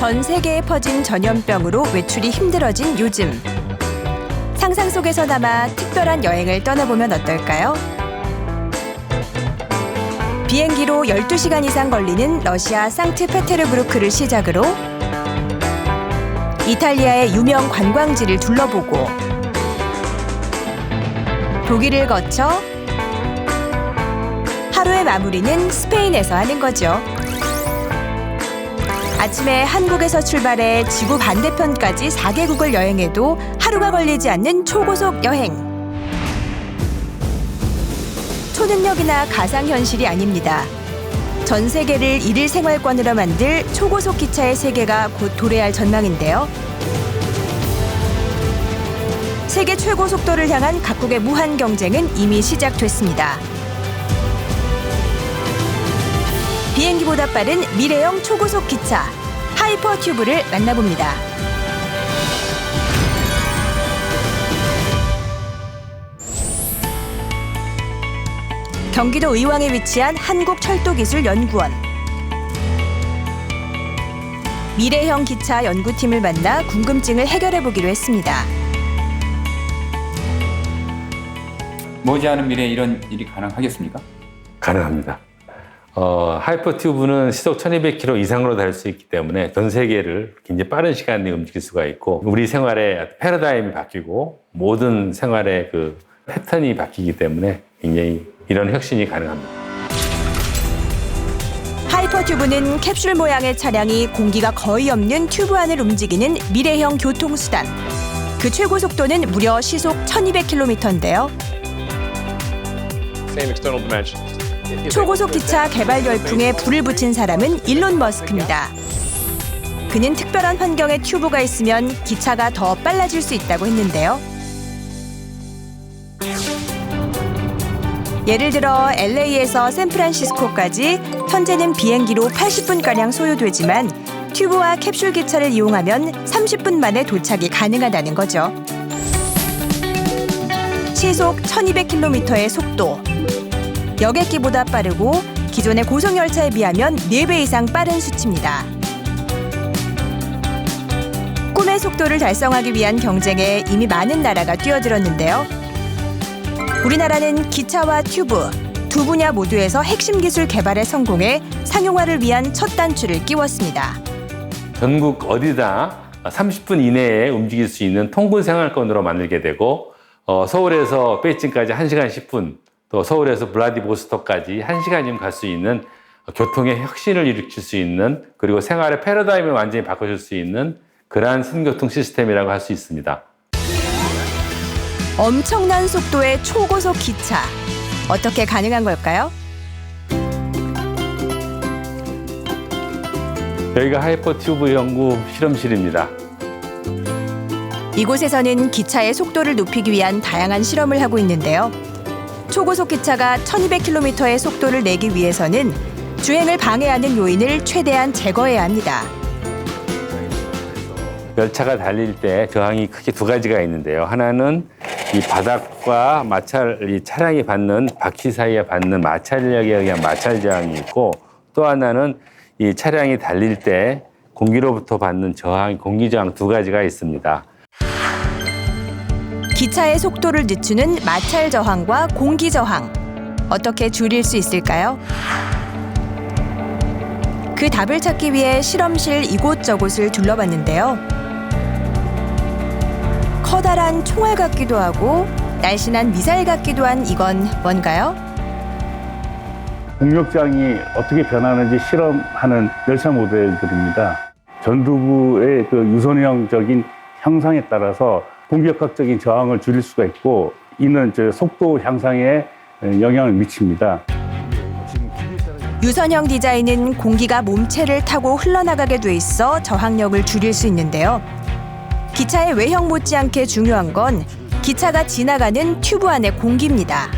전 세계에 퍼진 전염병으로 외출이 힘들어진 요즘. 상상 속에서나마 특별한 여행을 떠나보면 어떨까요? 비행기로 12시간 이상 걸리는 러시아 상트페테르부르크를 시작으로 이탈리아의 유명 관광지를 둘러보고 독일을 거쳐 하루의 마무리는 스페인에서 하는 거죠. 아침에 한국에서 출발해 지구 반대편까지 4개국을 여행해도 하루가 걸리지 않는 초고속 여행. 초능력이나 가상현실이 아닙니다. 전 세계를 일일 생활권으로 만들 초고속 기차의 세계가 곧 도래할 전망인데요. 세계 최고 속도를 향한 각국의 무한 경쟁은 이미 시작됐습니다. 비행기보다 빠른 미래형 초고속 기차 하이퍼튜브를 만나봅니다. 경기도 의왕에 위치한 한국철도기술연구원. 미래형 기차 연구팀을 만나 궁금증을 해결해 보기로 했습니다. 머지않은 미래에 이런 일이 가능하겠습니까? 가능합니다. 하이퍼튜브는 시속 1200km 이상으로 달 수 있기 때문에 전 세계를 굉장히 빠른 시간 내에 움직일 수가 있고 우리 생활의 패러다임이 바뀌고 모든 생활의 그 패턴이 바뀌기 때문에 굉장히 이런 혁신이 가능합니다. 하이퍼튜브는 캡슐 모양의 차량이 공기가 거의 없는 튜브 안을 움직이는 미래형 교통수단. 그 최고 속도는 무려 시속 1200km인데요. 초고속 기차 개발 열풍에 불을 붙인 사람은 일론 머스크입니다. 그는 특별한 환경에 튜브가 있으면 기차가 더 빨라질 수 있다고 했는데요. 예를 들어 LA에서 샌프란시스코까지 현재는 비행기로 80분가량 소요되지만 튜브와 캡슐 기차를 이용하면 30분 만에 도착이 가능하다는 거죠. 시속 1200km의 속도. 여객기보다 빠르고 기존의 고속열차에 비하면 4배 이상 빠른 수치입니다. 꿈의 속도를 달성하기 위한 경쟁에 이미 많은 나라가 뛰어들었는데요. 우리나라는 기차와 튜브 두 분야 모두에서 핵심 기술 개발에 성공해 상용화를 위한 첫 단추를 끼웠습니다. 전국 어디다 30분 이내에 움직일 수 있는 통근 생활권으로 만들게 되고 서울에서 베이징까지 1시간 10분 또 서울에서 블라디보스토크까지 1시간이면 갈 수 있는 교통의 혁신을 일으킬 수 있는 그리고 생활의 패러다임을 완전히 바꿔줄 수 있는 그러한 신교통 시스템이라고 할 수 있습니다. 엄청난 속도의 초고속 기차. 어떻게 가능한 걸까요? 여기가 하이퍼튜브 연구 실험실입니다. 이곳에서는 기차의 속도를 높이기 위한 다양한 실험을 하고 있는데요. 초고속 기차가 1200km의 속도를 내기 위해서는 주행을 방해하는 요인을 최대한 제거해야 합니다. 열차가 달릴 때 저항이 크게 두 가지가 있는데요. 하나는 이 바닥과 이 차량이 받는 바퀴 사이에 받는 마찰력에 의한 마찰 저항이 있고 또 하나는 이 차량이 달릴 때 공기로부터 받는 저항, 공기 저항 두 가지가 있습니다. 기차의 속도를 늦추는 마찰 저항과 공기 저항. 어떻게 줄일 수 있을까요? 그 답을 찾기 위해 실험실 이곳저곳을 둘러봤는데요. 커다란 총알 같기도 하고 날씬한 미사일 같기도 한 이건 뭔가요? 동력장이 어떻게 변하는지 실험하는 열차 모델들입니다. 전두부의 그 유선형적인 형상에 따라서 공기역학적인 저항을 줄일 수가 있고 이는 속도 향상에 영향을 미칩니다. 유선형 디자인은 공기가 몸체를 타고 흘러나가게 돼 있어 저항력을 줄일 수 있는데요. 기차의 외형 못지않게 중요한 건 기차가 지나가는 튜브 안의 공기입니다.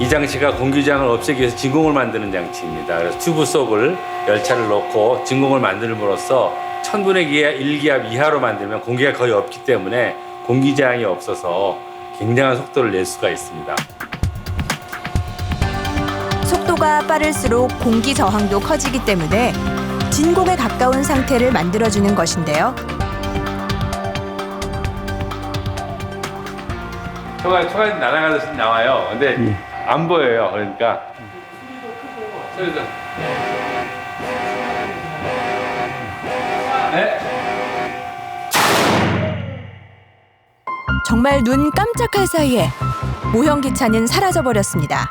이 장치가 공기 저항을 없애기 위해서 진공을 만드는 장치입니다. 그래서 튜브 속을 열차를 넣고 진공을 만들므로써 1000분의 1기압 이하로 만들면 공기가 거의 없기 때문에 공기 저항이 없어서 굉장한 속도를 낼 수가 있습니다. 속도가 빠를수록 공기 저항도 커지기 때문에 진공에 가까운 상태를 만들어주는 것인데요. 초가 날아가듯이 나와요. 근데 안 보여요. 그러니까 소리도 네. 정말 눈 깜짝할 사이에 모형기차는 사라져버렸습니다.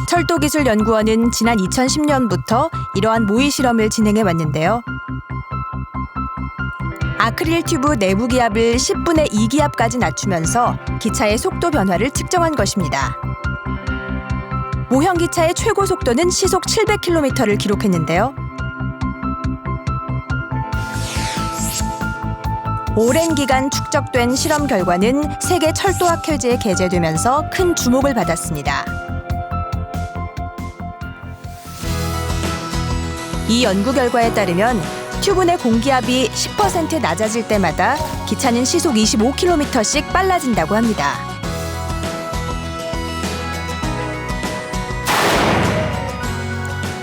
철도기술연구원은 지난 2010년부터 이러한 모의 실험을 진행해 왔는데요. 아크릴 튜브 내부 기압을 10분의 2기압까지 낮추면서 기차의 속도 변화를 측정한 것입니다. 모형기차의 최고 속도는 시속 700km를 기록했는데요. 오랜 기간 축적된 실험 결과는 세계 철도학회지에 게재되면서 큰 주목을 받았습니다. 이 연구 결과에 따르면 튜브 내 공기압이 10% 낮아질 때마다 기차는 시속 25km씩 빨라진다고 합니다.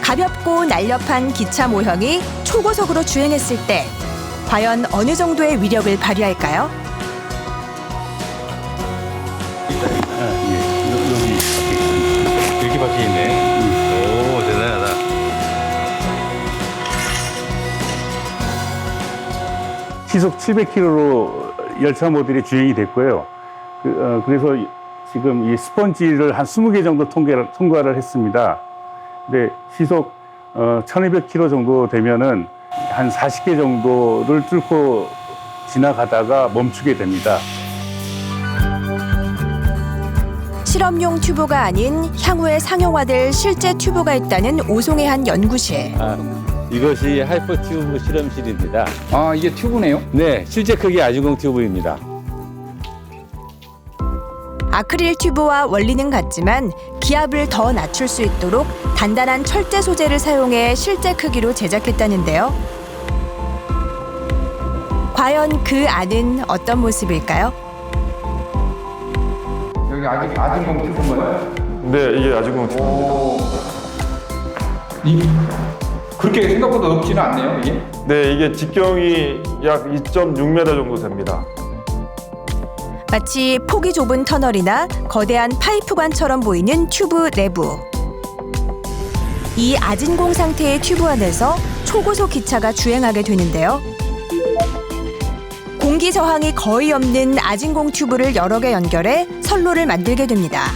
가볍고 날렵한 기차 모형이 초고속으로 주행했을 때 과연 어느 정도의 위력을 발휘할까요? 여기 이렇게 박혀 있네. 오, 대단하다. 시속 700km로 열차 모델이 주행이 됐고요. 그래서 지금 이 스펀지를 한 20개 정도 통과를 했습니다. 근데 시속 1200km 정도 되면은 한 40개 정도를 뚫고 지나가다가 멈추게 됩니다. 실험용 튜브가 아닌 향후에 상용화될 실제 튜브가 있다는 오송의 한 연구실. 이것이 하이퍼 튜브 실험실입니다. 아, 이게 튜브네요? 네, 실제 크기 아주공 튜브입니다. 아크릴 튜브와 원리는 같지만 기압을 더 낮출 수 있도록 단단한 철제 소재를 사용해 실제 크기로 제작했다는데요. 과연 그 안은 어떤 모습일까요? 여기 아직 아진공 튜브인가요? 네, 이게 아주공 튜브입니다. 그렇게 생각보다 높지는 않네요, 이게? 네, 이게 직경이 약 2.6m 정도 됩니다. 마치 폭이 좁은 터널이나 거대한 파이프관처럼 보이는 튜브 내부. 이 아진공 상태의 튜브 안에서 초고속 기차가 주행하게 되는데요. 공기 저항이 거의 없는 아진공 튜브를 여러 개 연결해 선로를 만들게 됩니다.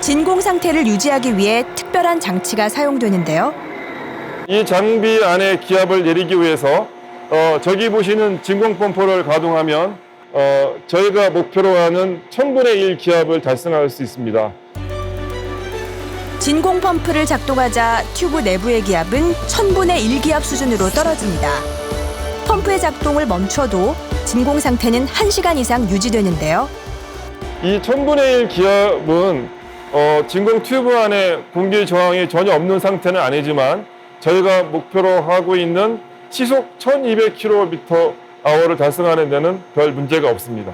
진공 상태를 유지하기 위해 특별한 장치가 사용되는데요. 이 장비 안에 기압을 내리기 위해서 저기 보시는 진공 펌프를 가동하면 저희가 목표로 하는 1000분의 1 기압을 달성할 수 있습니다. 진공 펌프를 작동하자 튜브 내부의 기압은 1000분의 1기압 수준으로 떨어집니다. 펌프의 작동을 멈춰도 진공 상태는 1시간 이상 유지되는데요. 이 1000분의 1 기압은 진공 튜브 안에 공기 저항이 전혀 없는 상태는 아니지만 저희가 목표로 하고 있는 시속 1200km/h를 달성하는 데는 별 문제가 없습니다.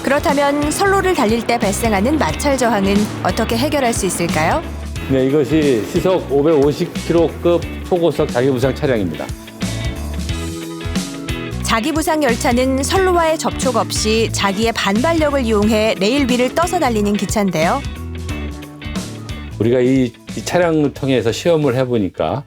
그렇다면 선로를 달릴 때 발생하는 마찰 저항은 어떻게 해결할 수 있을까요? 네, 이것이 시속 550km급 초고속 자기부상 차량입니다. 자기부상 열차는 선로와의 접촉 없이 자기의 반발력을 이용해 레일 위를 떠서 달리는 기차인데요. 우리가 이 차량을 통해서 시험을 해보니까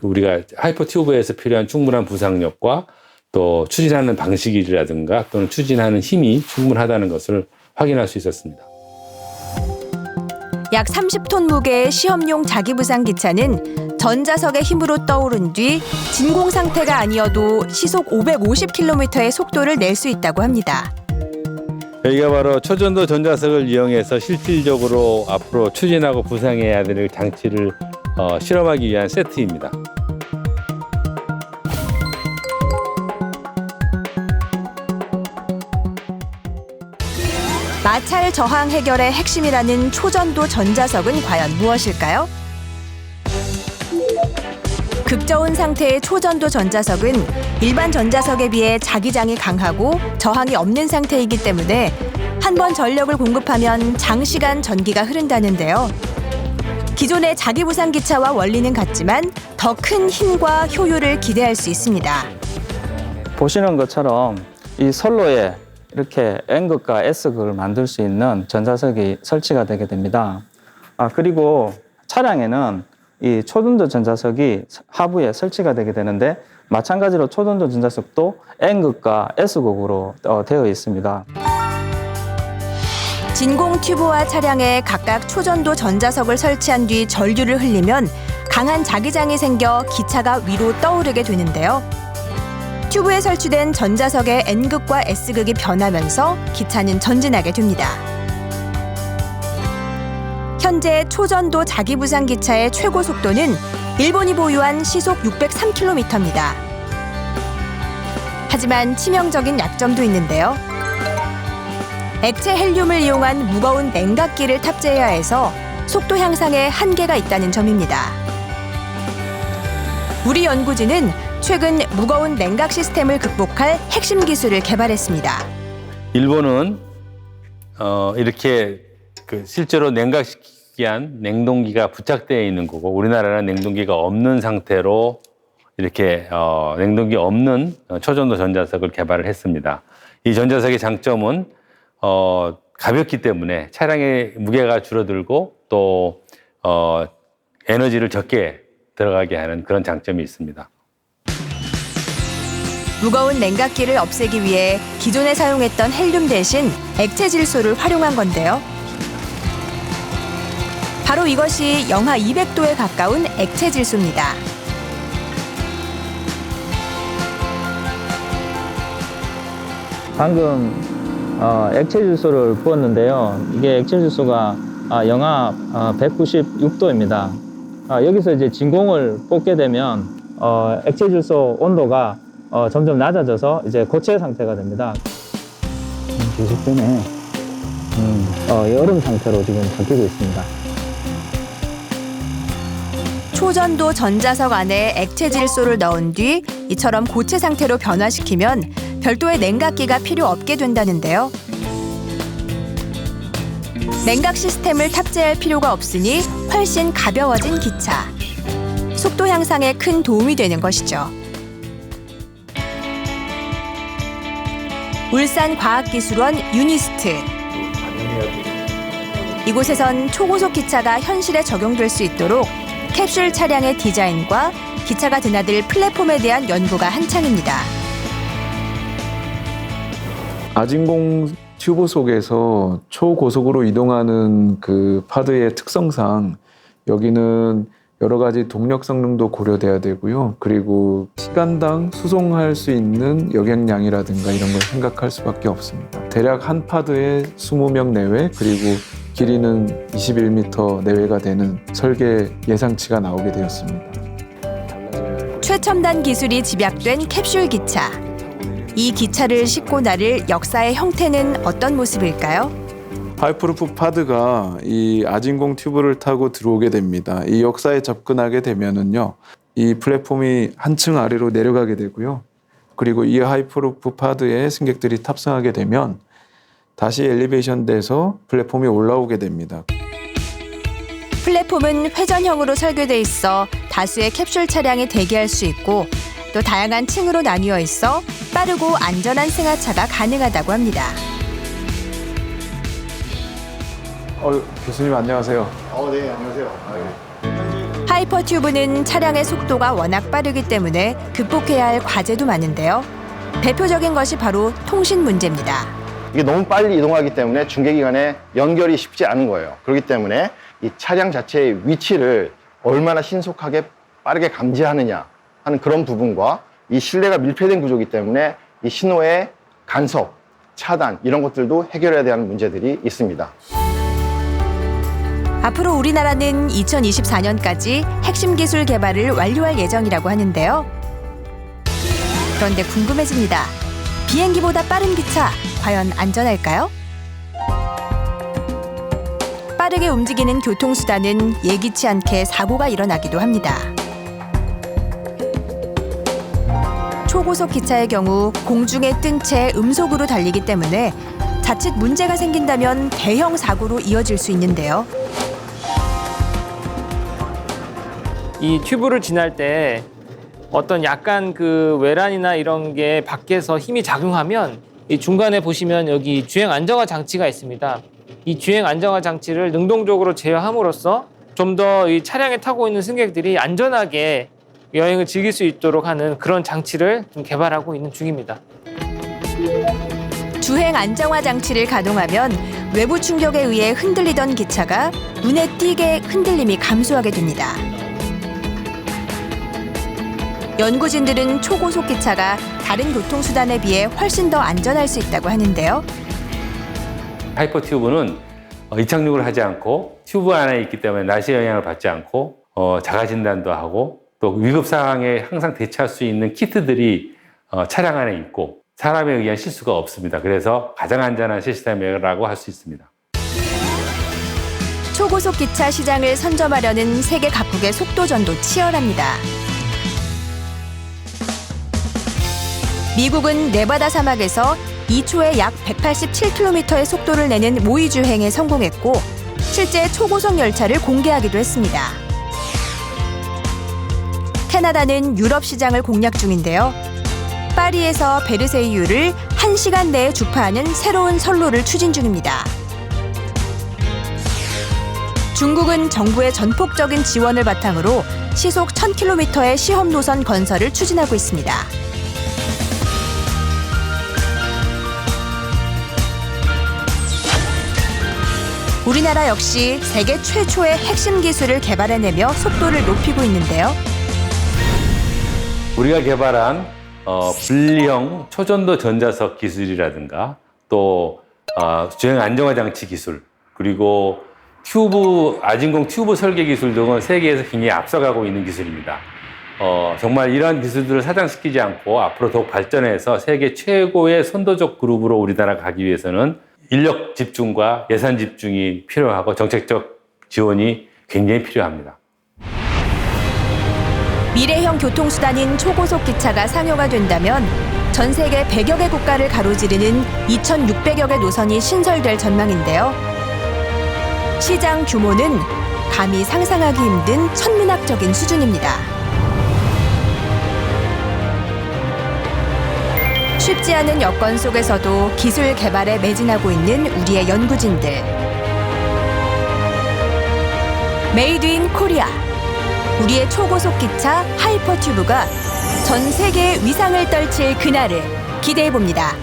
우리가 하이퍼 튜브에서 필요한 충분한 부상력과 또 추진하는 방식이라든가 또는 추진하는 힘이 충분하다는 것을 확인할 수 있었습니다. 약 30톤 무게의 시험용 자기부상 기차는 전자석의 힘으로 떠오른 뒤 진공 상태가 아니어도 시속 550km의 속도를 낼 수 있다고 합니다. 여기가 바로 초전도 전자석을 이용해서 실질적으로 앞으로 추진하고 부상해야 될 장치를 실험하기 위한 세트입니다. 마찰 저항 해결의 핵심이라는 초전도 전자석은 과연 무엇일까요? 극저온 상태의 초전도 전자석은 일반 전자석에 비해 자기장이 강하고 저항이 없는 상태이기 때문에 한 번 전력을 공급하면 장시간 전기가 흐른다는데요. 기존의 자기부상 기차와 원리는 같지만 더 큰 힘과 효율을 기대할 수 있습니다. 보시는 것처럼 이 선로에 이렇게 N극과 S극을 만들 수 있는 전자석이 설치가 되게 됩니다. 그리고 차량에는 이 초전도 전자석이 하부에 설치가 되게 되는데 마찬가지로 초전도 전자석도 N극과 S극으로 되어 있습니다. 진공 튜브와 차량에 각각 초전도 전자석을 설치한 뒤 전류를 흘리면 강한 자기장이 생겨 기차가 위로 떠오르게 되는데요. 튜브에 설치된 전자석의 N극과 S극이 변하면서 기차는 전진하게 됩니다. 현재 초전도 자기부상 기차의 최고 속도는 일본이 보유한 시속 603km입니다. 하지만 치명적인 약점도 있는데요. 액체 헬륨을 이용한 무거운 냉각기를 탑재해야 해서 속도 향상에 한계가 있다는 점입니다. 우리 연구진은 최근 무거운 냉각 시스템을 극복할 핵심 기술을 개발했습니다. 일본은 이렇게 실제로 냉각시키기 위한 냉동기가 부착되어 있는 거고 우리나라는 냉동기가 없는 상태로 이렇게 냉동기 없는 초전도 전자석을 개발을 했습니다. 이 전자석의 장점은 가볍기 때문에 차량의 무게가 줄어들고 또 에너지를 적게 들어가게 하는 그런 장점이 있습니다. 무거운 냉각기를 없애기 위해 기존에 사용했던 헬륨 대신 액체 질소를 활용한 건데요. 바로 이것이 영하 200도에 가까운 액체 질소입니다. 방금 액체 질소를 부었는데요. 이게 액체 질소가 영하 196도입니다. 여기서 이제 진공을 뽑게 되면 액체 질소 온도가 점점 낮아져서 이제 고체 상태가 됩니다. 계속되네. 얼음 상태로 지금 바뀌고 있습니다. 초전도 전자석 안에 액체 질소를 넣은 뒤 이처럼 고체 상태로 변화시키면 별도의 냉각기가 필요 없게 된다는데요. 냉각 시스템을 탑재할 필요가 없으니 훨씬 가벼워진 기차. 속도 향상에 큰 도움이 되는 것이죠. 울산과학기술원 유니스트. 이곳에선 초고속 기차가 현실에 적용될 수 있도록 캡슐 차량의 디자인과 기차가 드나들 플랫폼에 대한 연구가 한창입니다. 아진공 튜브 속에서 초고속으로 이동하는 그 파드의 특성상 여기는 여러 가지 동력 성능도 고려돼야 되고요. 그리고 시간당 수송할 수 있는 여객량이라든가 이런 걸 생각할 수밖에 없습니다. 대략 한 파드에 20명 내외 그리고 길이는 21m 내외가 되는 설계 예상치가 나오게 되었습니다. 최첨단 기술이 집약된 캡슐 기차. 이 기차를 싣고 나를 역사의 형태는 어떤 모습일까요? 하이프루프 파드가 이 아진공 튜브를 타고 들어오게 됩니다. 이 역사에 접근하게 되면은요, 이 플랫폼이 한층 아래로 내려가게 되고요. 그리고 이 하이프루프 파드에 승객들이 탑승하게 되면 다시 엘리베이션 돼서 플랫폼이 올라오게 됩니다. 플랫폼은 회전형으로 설계돼 있어 다수의 캡슐 차량이 대기할 수 있고 또 다양한 층으로 나뉘어 있어 빠르고 안전한 승하차가 가능하다고 합니다. 교수님 안녕하세요. 네, 안녕하세요. 하이퍼튜브는 차량의 속도가 워낙 빠르기 때문에 극복해야 할 과제도 많은데요. 대표적인 것이 바로 통신 문제입니다. 이게 너무 빨리 이동하기 때문에 중계기 간의 연결이 쉽지 않은 거예요. 그렇기 때문에 이 차량 자체의 위치를 얼마나 신속하게 빠르게 감지하느냐 하는 그런 부분과 이 실내가 밀폐된 구조이기 때문에 이 신호의 간섭, 차단 이런 것들도 해결해야 되는 문제들이 있습니다. 앞으로 우리나라는 2024년까지 핵심 기술 개발을 완료할 예정이라고 하는데요. 그런데 궁금해집니다. 비행기보다 빠른 기차, 과연 안전할까요? 빠르게 움직이는 교통수단은 예기치 않게 사고가 일어나기도 합니다. 초고속 기차의 경우 공중에 뜬 채 음속으로 달리기 때문에 자칫 문제가 생긴다면 대형 사고로 이어질 수 있는데요. 이 튜브를 지날 때 어떤 약간 그 외란이나 이런 게 밖에서 힘이 작용하면 이 중간에 보시면 여기 주행 안정화 장치가 있습니다. 이 주행 안정화 장치를 능동적으로 제어함으로써 좀 더 이 차량에 타고 있는 승객들이 안전하게 여행을 즐길 수 있도록 하는 그런 장치를 좀 개발하고 있는 중입니다. 주행 안정화 장치를 가동하면 외부 충격에 의해 흔들리던 기차가 눈에 띄게 흔들림이 감소하게 됩니다. 연구진들은 초고속 기차가 다른 교통수단에 비해 훨씬 더 안전할 수 있다고 하는데요. 하이퍼 튜브는 이착륙을 하지 않고 튜브 안에 있기 때문에 날씨 영향을 받지 않고 자가 진단도 하고 또 위급 상황에 항상 대처할 수 있는 키트들이 차량 안에 있고 사람에 의한 실수가 없습니다. 그래서 가장 안전한 시스템이라고 할 수 있습니다. 초고속 기차 시장을 선점하려는 세계 각국의 속도전도 치열합니다. 미국은 네바다 사막에서 2초에 약 187km의 속도를 내는 모의 주행에 성공했고 실제 초고속 열차를 공개하기도 했습니다. 캐나다는 유럽 시장을 공략 중인데요. 파리에서 베르세유를 1시간 내에 주파하는 새로운 선로를 추진 중입니다. 중국은 정부의 전폭적인 지원을 바탕으로 시속 1000km의 시험 노선 건설을 추진하고 있습니다. 우리나라 역시 세계 최초의 핵심 기술을 개발해내며 속도를 높이고 있는데요. 우리가 개발한 분리형 초전도 전자석 기술이라든가 또 주행 안정화 장치 기술 그리고 아진공 튜브 설계 기술 등은 세계에서 굉장히 앞서가고 있는 기술입니다. 정말 이러한 기술들을 사장시키지 않고 앞으로 더욱 발전해서 세계 최고의 선도적 그룹으로 우리나라가 가기 위해서는 인력 집중과 예산 집중이 필요하고 정책적 지원이 굉장히 필요합니다. 미래형 교통수단인 초고속 기차가 상용화 된다면 전 세계 100여 개 국가를 가로지르는 2,600여 개 노선이 신설될 전망인데요. 시장 규모는 감히 상상하기 힘든 천문학적인 수준입니다. 쉽지 않은 여건 속에서도 기술 개발에 매진하고 있는 우리의 연구진들. 메이드 인 코리아. 우리의 초고속 기차 하이퍼 튜브가 전 세계의 위상을 떨칠 그날을 기대해 봅니다.